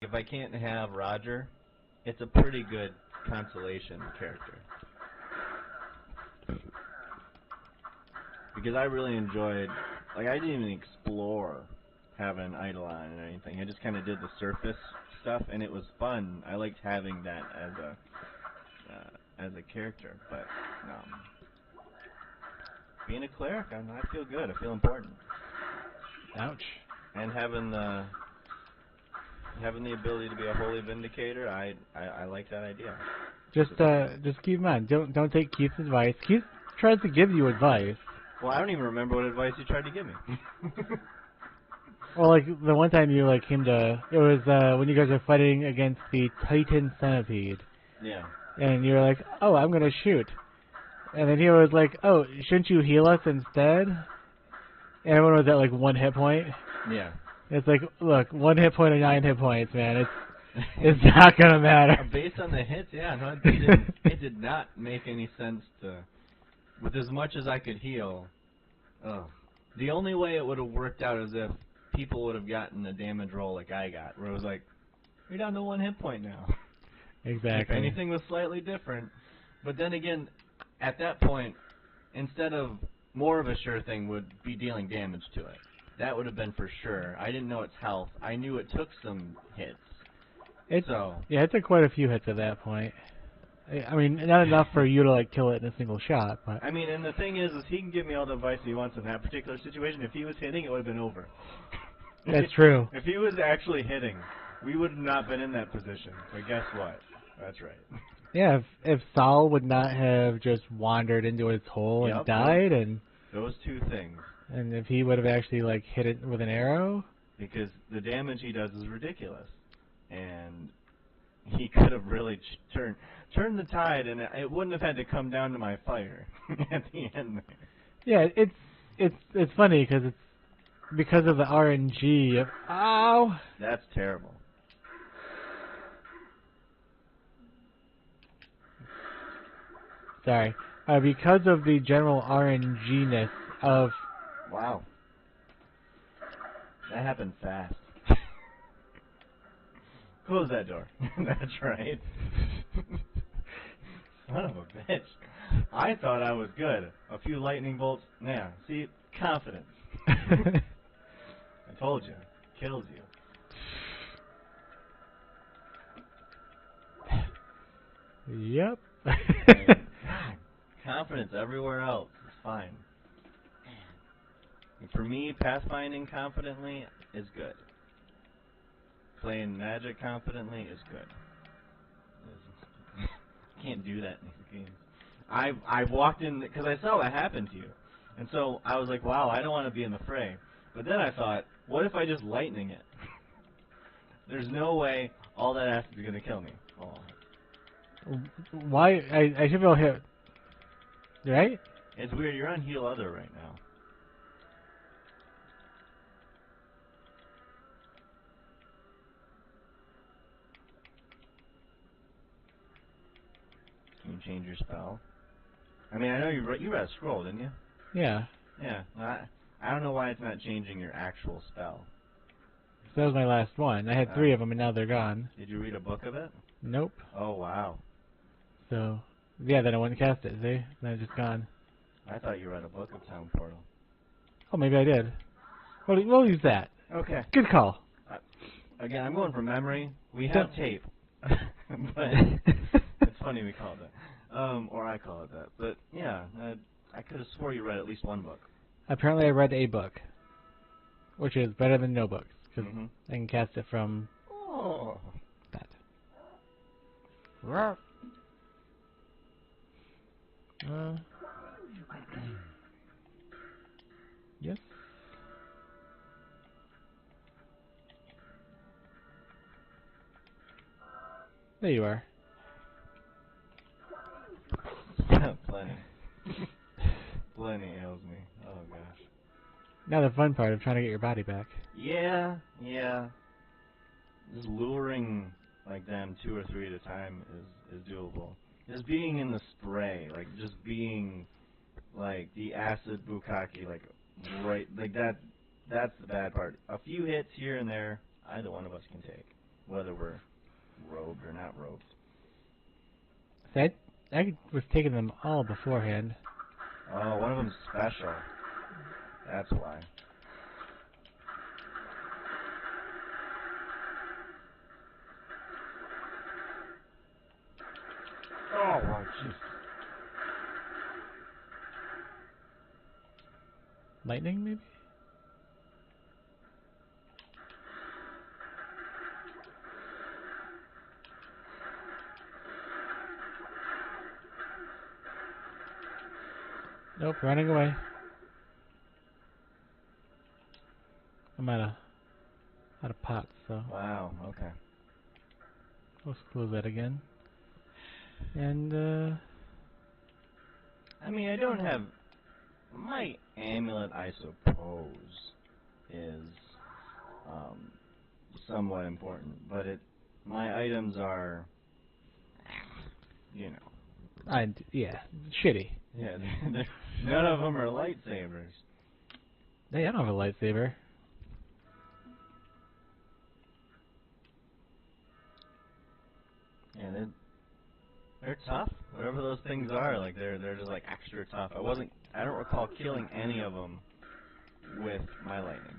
If I can't have Roger, it's a pretty good consolation character. Because I really enjoyed, like, I didn't even explore having an Eidolon or anything. I just kind of did the surface stuff, and it was fun. I liked having that as a character, but being a cleric, I feel good. I feel important. Ouch. And having the ability to be a holy vindicator, I like that idea. Just keep in mind, don't take Keith's advice. Keith tries to give you advice. Well, I don't even remember what advice you tried to give me. Well, like the one time you like him to, it was when you guys were fighting against the Titan Centipede. Yeah. And you're like, oh, I'm gonna shoot. And then he was like, oh, shouldn't you heal us instead? And everyone was at like 1 hit point. Yeah. It's like, look, 1 hit point or 9 hit points, man. It's not gonna matter. Based on the hits, yeah, no, it did not make any sense to, with as much as I could heal. The only way it would have worked out is if people would have gotten a damage roll like I got, where it was like, you're down to 1 hit point now. Exactly. If anything was slightly different. But then again, at that point, instead of more of a sure thing would be dealing damage to it. That would have been for sure. I didn't know its health. I knew it took some hits. Yeah, it took quite a few hits at that point. I mean, not enough for you to like kill it in a single shot, but I mean, and the thing is he can give me all the advice he wants in that particular situation. If he was hitting, it would have been over. That's true. If he was actually hitting, we would have not been in that position. But guess what? That's right. Yeah, if Saul would not have just wandered into his hole and died, and those two things. And if he would have actually like hit it with an arrow, because the damage he does is ridiculous, and he could have really turned the tide, and it wouldn't have had to come down to my fire at the end. Yeah, it's funny because it's because of the RNG. Ow! That's terrible. Sorry. Because of the general RNG-ness of... Wow. That happened fast. Close that door. That's right. Son of a bitch. I thought I was good. A few lightning bolts. Yeah, see? Confidence. I told you. Kills you. Yep. Confidence everywhere else is fine. And for me, pathfinding confidently is good. Playing Magic confidently is good. Can't do that in these games. I walked in because I saw what happened to you, and so I was like, wow, I don't want to be in the fray. But then I thought, what if I just lightning it? There's no way all that acid is gonna kill me. Oh. Why? I should be able to hit. Right? It's weird. You're on heal other right now. Can you change your spell? I mean, I know you read a scroll, didn't you? Yeah. Yeah. I don't know why it's not changing your actual spell. That was my last one. I had 3 of them, and now they're gone. Did you read a book of it? Nope. Oh, wow. So, yeah, then I went and cast it, see? Then it's just gone. I thought you read a book of Town Portal. Oh, maybe I did. We'll use that. Okay. Good call. Again, I'm going from memory. We have tape. But it's funny we call it that. Or I call it that. But, yeah, I could have swore you read at least one book. Apparently I read a book, which is better than no books, because I can cast it from that. Yes. There you are. Plenty. Plenty ails me. Oh, gosh. Now the fun part of trying to get your body back. Yeah. Just luring like them 2 or 3 at a time is doable. Just being in the spray, like just being like the acid bukkake, like right, like that's the bad part. A few hits here and there, either one of us can take. whether we're robed or not robed. See, I was taking them all beforehand. Oh, one of them's special. That's why. Oh, wow, jeez. Lightning, maybe? Nope, running away. I'm out of pots, so Wow, okay. let's close that again. And I mean, I don't have... My amulet, I suppose, is somewhat important, but my items are, you know. yeah, shitty. Yeah, none of them are lightsabers. Hey, I don't have a lightsaber. Yeah, they're tough. Whatever those things are, like they're just like extra tough. I don't recall killing any of them with my lightning.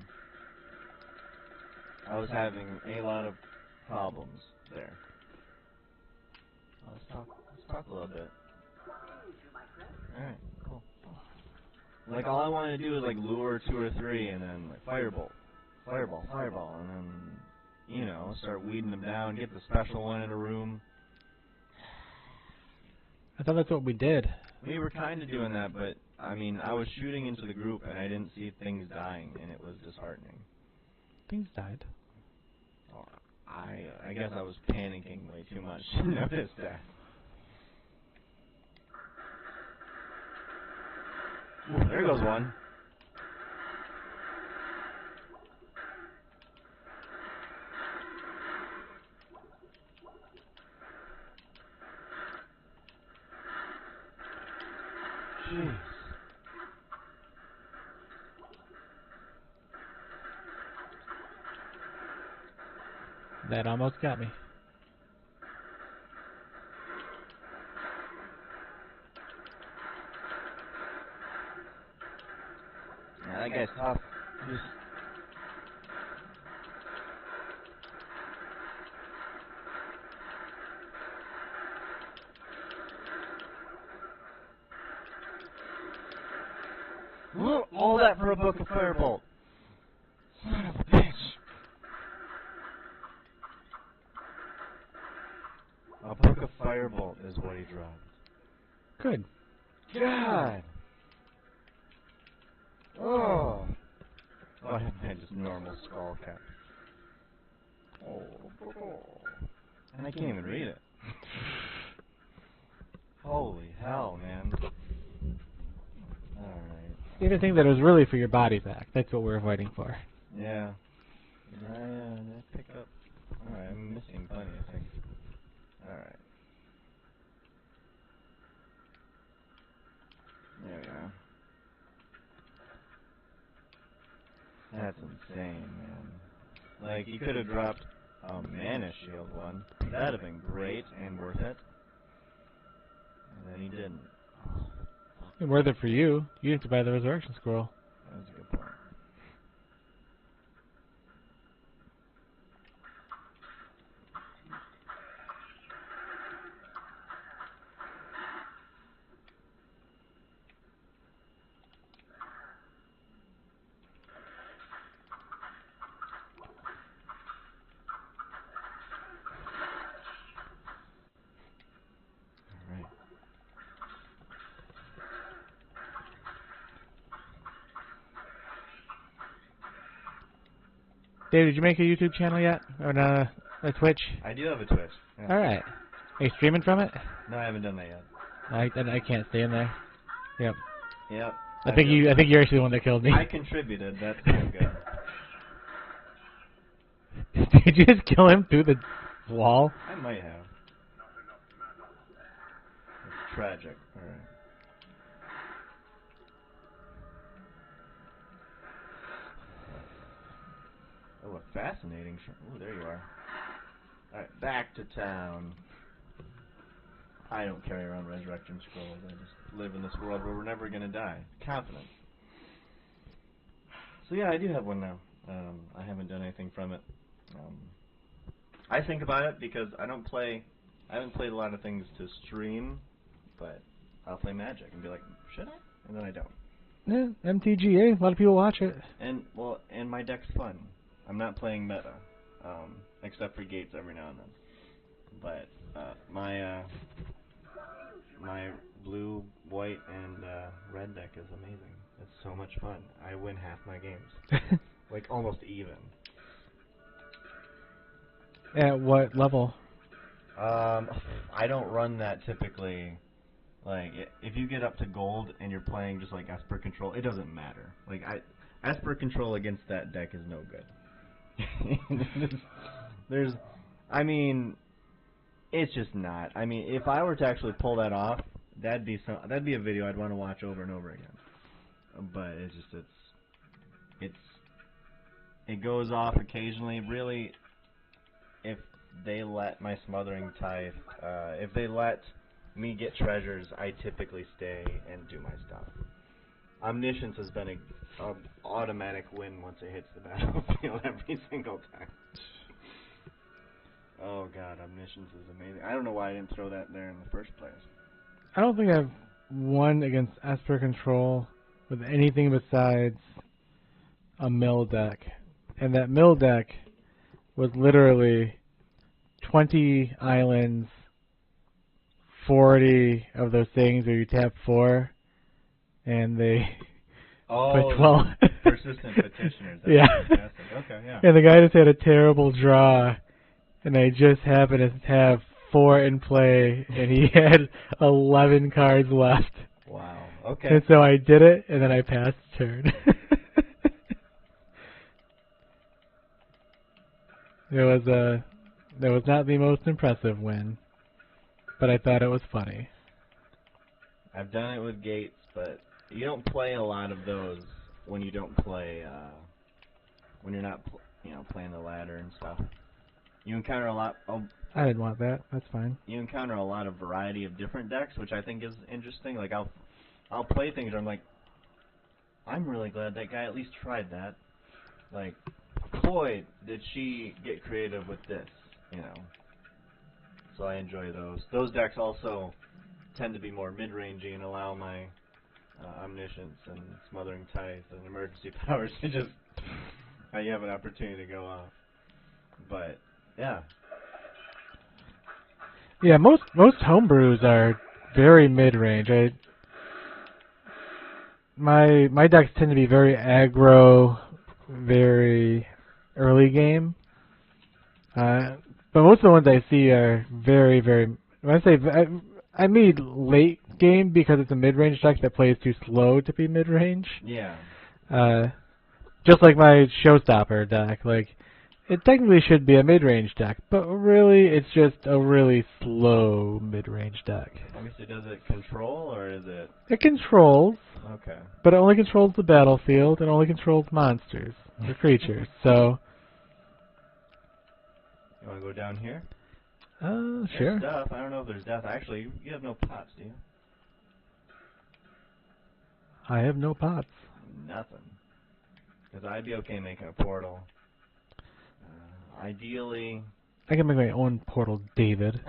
I was having a lot of problems there. Let's talk a little bit. Alright, cool. Like, all I wanted to do was, like, lure 2 or 3 and then, like, fireball, and then, you know, start weeding them down, get the special one in a room. I thought that's what we did. We were kind of doing that, but, I mean, I was shooting into the group and I didn't see things dying, and it was disheartening. Things died. Oh, I guess I was panicking way too much to notice that. Ooh, there goes one. Jeez. That almost got me. Yeah, that guy's tough. All that for a book of Firebolt. Son of a bitch. A book of Firebolt is what he dropped. Good. God. Oh. Oh, I had just normal skull cap. Oh. And I can't even read it. Holy hell, man. Alright. You didn't think that it was really for your body back. That's what we're fighting for. Yeah. I pick up. Alright, I'm missing plenty, I think. Alright. There we go. That's insane, man. Like, he could have dropped a mana shield one. That'd have been great and worth it. And then he didn't. It's worth it for you. You have to buy the resurrection scroll. That was a good point. Alright. Dave, did you make a YouTube channel yet? Or a Twitch? I do have a Twitch. Yeah. Alright. Are you streaming from it? No, I haven't done that yet. I can't stay in there. Yep. Yep. I think you're actually the one that killed me. I contributed. That's so good. Did you just kill him through the wall? I might have. It's tragic. Alright. Oh, a fascinating... Ooh, there you are. Alright, back to town. I don't carry around resurrection scrolls. I just live in this world where we're never gonna die. Confident. So yeah, I do have one now. I haven't done anything from it. I think about it because I haven't played a lot of things to stream, but I'll play Magic and be like, should I? And then I don't. Yeah, MTGA. A lot of people watch it. And my deck's fun. I'm not playing meta, except for Gates every now and then. But my blue, white, and red deck is amazing. It's so much fun. I win half my games, like almost even. At what level? I don't run that typically. Like, if you get up to gold and you're playing just like Esper Control, it doesn't matter. Like, Esper Control against that deck is no good. I mean, it's just not. I mean, if I were to actually pull that off, that'd be a video I'd want to watch over and over again. But it goes off occasionally. Really, if they let my Smothering Tithe, if they let me get treasures, I typically stay and do my stuff. Omniscience has been an automatic win once it hits the battlefield every single time. Oh god, Omniscience is amazing. I don't know why I didn't throw that there in the first place. I don't think I've won against Esper Control with anything besides a mill deck. And that mill deck was literally 20 islands, 40 of those things where you tap 4, and they put 12. Persistent petitioners. Yeah. Fantastic. Okay, yeah. And the guy just had a terrible draw, and I just happened to have 4 in play, and he had 11 cards left. Wow. Okay. And so I did it, and then I passed turn. That was not the most impressive win, but I thought it was funny. I've done it with Gates, but you don't play a lot of those when you don't play, when you're not, playing the ladder and stuff. You encounter a lot. I didn't want that. That's fine. You encounter a lot of variety of different decks, which I think is interesting. Like I'll play things where I'm like, I'm really glad that guy at least tried that. Like, boy, did she get creative with this, So I enjoy those. Those decks also tend to be more mid-rangey and allow my Omniscience and Smothering Tithe and Emergency Powers to just, you have an opportunity to go off. But, yeah. Yeah, most homebrews are very mid-range. My decks tend to be very aggro, very early game. But most of the ones I see are very, very... When I say... I mean late game because it's a mid-range deck that plays too slow to be mid-range. Yeah. Just like my Showstopper deck. Like, it technically should be a mid-range deck, but really it's just a really slow mid-range deck. Obviously, does it control, or is it... It controls. Okay. But it only controls the battlefield and only controls monsters or creatures, so... You want to go down here? Sure. There's stuff. I don't know if there's death. Actually, you have no pots, do you? I have no pots. Nothing. Because I'd be okay making a portal. Ideally... I can make my own portal, David.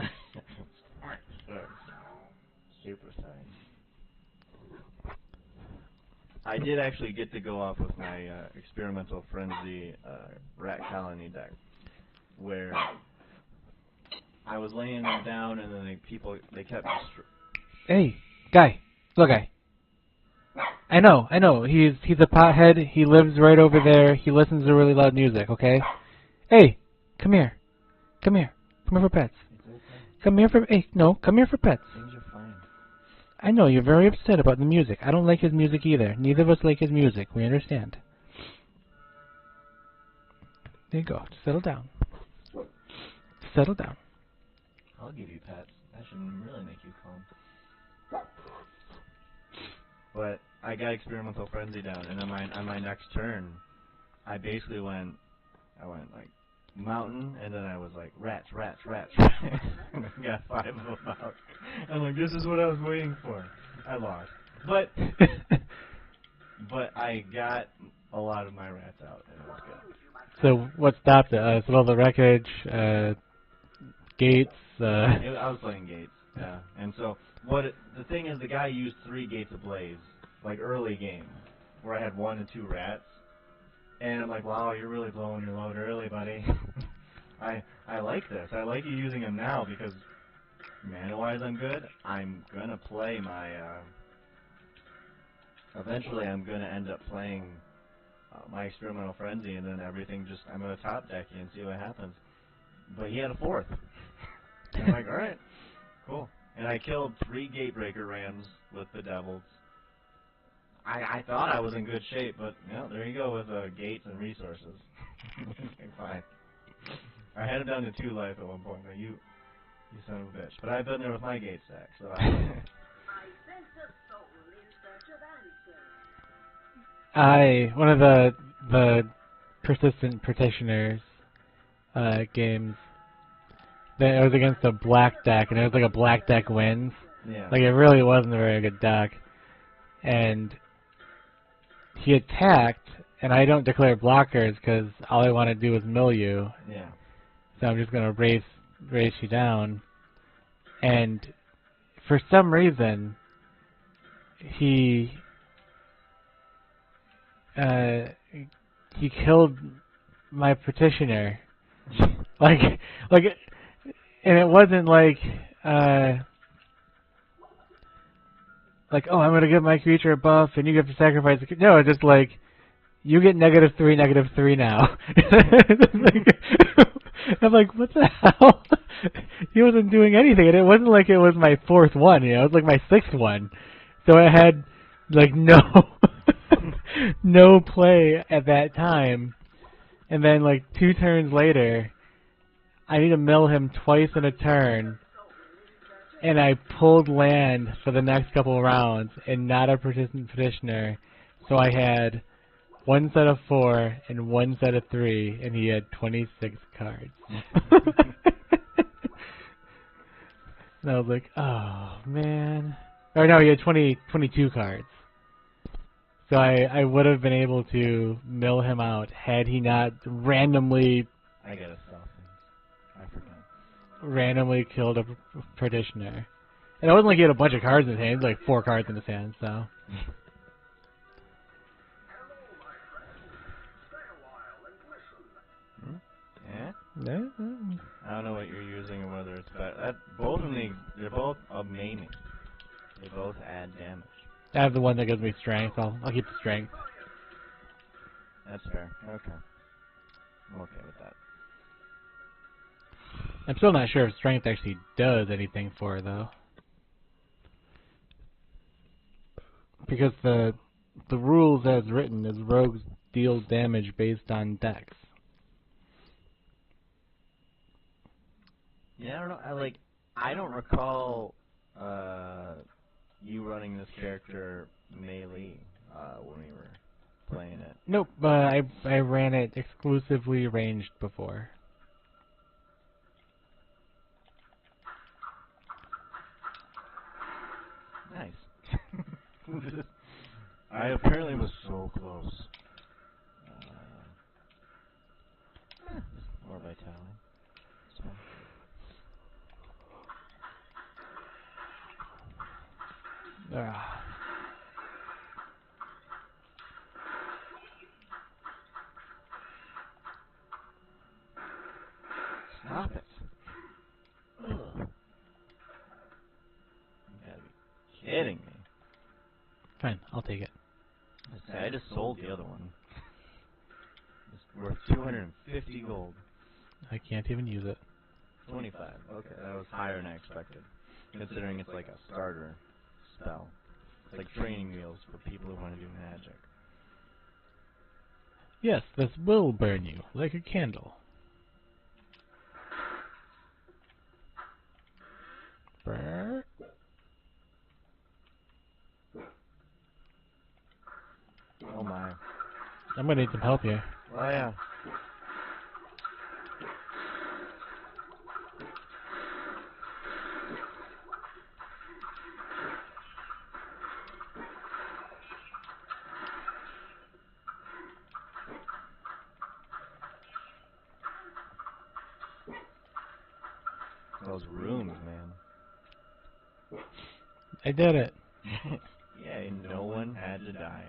Super size. I did actually get to go off with my Experimental Frenzy Rat Colony deck, where I was laying them down and then they kept... Hey, guy. Look, guy. I know. He's a pothead. He lives right over there. He listens to really loud music, okay? Hey, come here. Come here for pets. Come here for... Hey, no, come here for pets. Things are fine. I know, you're very upset about the music. I don't like his music either. Neither of us like his music. We understand. There you go. Settle down. Settle down. I'll give you pets. That should really make you calm. But I got Experimental Frenzy down, and on my next turn, I basically went like mountain, and then I was like, rats. And I got 5 of them out. I'm like, this is what I was waiting for. I lost. But I got a lot of my rats out, and it was good. So what stopped it? So all the wreckage, gates. I was playing gates, yeah. And so the thing is, the guy used 3 gates ablaze, like early game, where I had 1 and 2 rats. And I'm like, wow, you're really blowing your load early, buddy. I like this. I like you using them now because mana-wise I'm good. I'm gonna play my. Eventually, I'm gonna end up playing my experimental frenzy, and then everything just I'm gonna top deck you and see what happens. But he had a 4th. And I'm like, all right, cool. And I killed 3 Gatebreaker rams with the devils. I thought I was in good shape, but there you go with gates and resources. Okay, fine. I had him down to 2 life at one point, but you son of a bitch. But I've been there with my gate stack, so One of the persistent petitioners games. It was against a black deck, and it was like a black deck wins. Yeah. Like it really wasn't a very good deck, and he attacked, and I don't declare blockers because all I want to do is mill you. Yeah. So I'm just gonna race you down, and for some reason he killed my petitioner. like, and it wasn't like, oh, I'm going to give my creature a buff and you get to sacrifice. No, it's just like, you get -3 now. I'm like, what the hell? He wasn't doing anything, and it wasn't like it was my 4th one, it was like my 6th one. So it had, like, no play at that time. And then, like, 2 turns later, I need to mill him twice in a turn, and I pulled land for the next couple of rounds, and not a persistent petitioner. So I had 1 set of 4 and 1 set of 3, and he had 26 cards. And I was like, oh, man. Or no, he had 22 cards. So I would have been able to mill him out had he not randomly... I gotta stop things. I forgot. Randomly killed a petitioner. And it wasn't like he had a bunch of cards in his hand. He had like 4 cards in his hand, so... Yeah? Yeah. I don't know what you're using or whether it's better. Both of them, they're both maiming. They both add damage. I have the one that gives me strength. I'll keep the strength. That's fair. Okay. I'm okay with that. I'm still not sure if strength actually does anything for her, though. Because the rules as written is rogues deal damage based on dex. Yeah, I don't know. I don't recall you running this character melee when we were playing it. Nope, I ran it exclusively ranged before. Nice. I apparently was so close. More vitality. So. Stop it. Ugh. You gotta be kidding me. Fine, I'll take it. I just sold the other one. It's worth 250 gold. I can't even use it. 25. Okay, that was higher than I expected. Considering it's like a starter spell. It's like training wheels for people who want to do magic. Yes, this will burn you like a candle. Burr. Oh my. I'm gonna need some help here. Oh yeah. Those rooms, man. I did it. Yeah, no one had to die.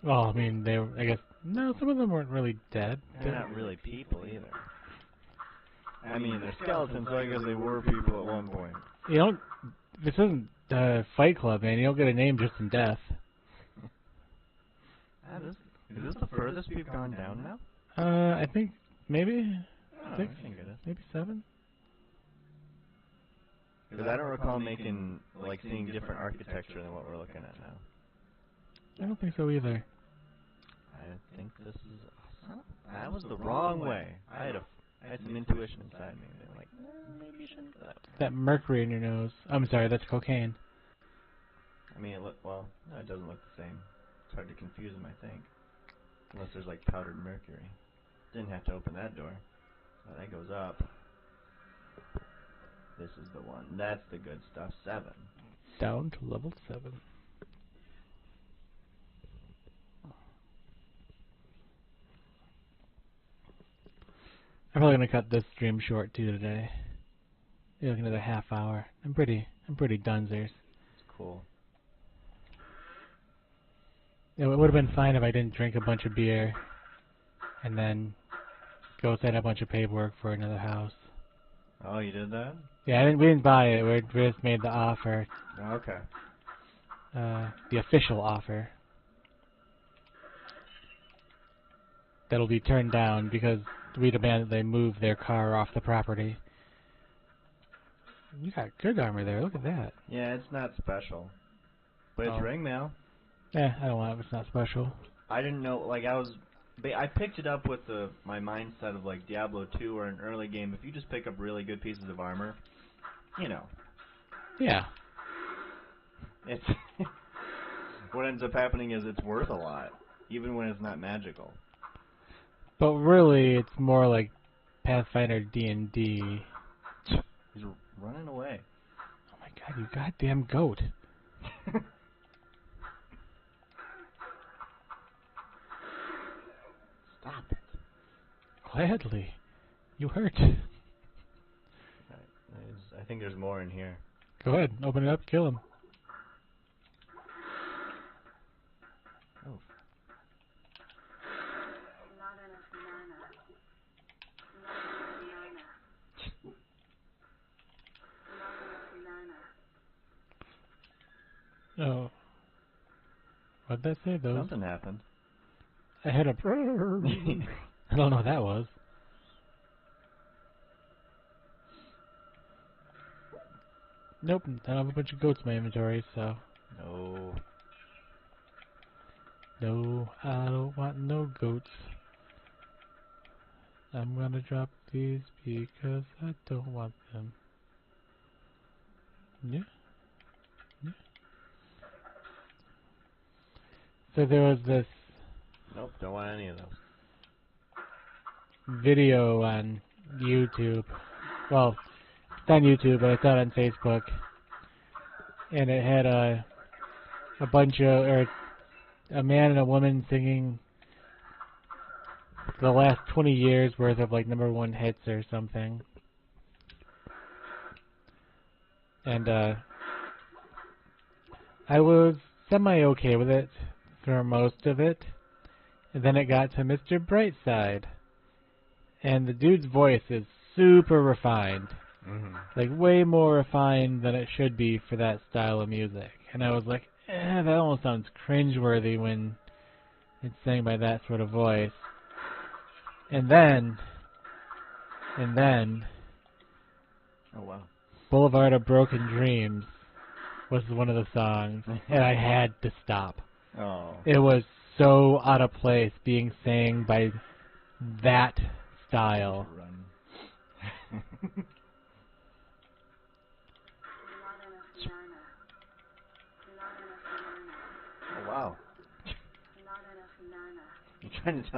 Well, I mean, I guess, no, some of them weren't really dead. They're not really people either. I mean, they're skeletons, so I guess they were people at one point. You don't, this isn't Fight Club, man. You don't get a name just in death. Is this the furthest we've gone down now? I think, maybe, I think think it is. maybe 7? Because I don't recall seeing different architecture than what we're looking at now. I don't think so either. I think this is... That was the wrong way. I had some intuition inside me. They're like, maybe you shouldn't do that. That mercury in your nose. I'm sorry, that's cocaine. I mean, no, it doesn't look the same. It's hard to confuse them, I think. Unless there's like powdered mercury. Didn't have to open that door. So that goes up. This is the one. That's the good stuff. 7. Down to level 7. I'm probably gonna cut this stream short too today. You're looking at a half hour. I'm pretty dunzers. It's cool. It would have been fine if I didn't drink a bunch of beer and then go sign a bunch of paperwork for another house. Oh, you did that? Yeah, we didn't buy it. We just made the offer. Okay. The official offer. That'll be turned down because we demand that they move their car off the property. You got good armor there. Look at that. Yeah, it's not special. But it's ring mail. Yeah, I don't want it. It's not special. I didn't know, I picked it up with my mindset of like Diablo 2 or an early game. If you just pick up really good pieces of armor, you know. Yeah. It's what ends up happening is it's worth a lot, even when it's not magical. But really, it's more like Pathfinder D&D. He's running away. Oh my god, you goddamn goat. Stop it. Gladly. You hurt. I think there's more in here. Go ahead, open it up, kill him. Oh. Oh. What'd that say, though? Something happened. I had a... I don't know what that was. Nope, I don't have a bunch of goats in my inventory, so... No. No, I don't want no goats. I'm gonna drop these because I don't want them. Yeah. Yeah. So there was this... Nope, don't want any of those. video on YouTube. Well, it's on YouTube, but I saw it on Facebook. And it had a man and a woman singing the last 20 years worth of like #1 hits or something. And I was semi-okay with it for most of it. And then it got to Mr. Brightside. And the dude's voice is super refined. Mm-hmm. Like, way more refined than it should be for that style of music. And I was like, that almost sounds cringeworthy when it's sang by that sort of voice. And then... Oh, wow. Boulevard of Broken Dreams was one of the songs. And I had to stop. Oh. It was so out of place being sang by that style. Run. Oh, wow. You're trying to tell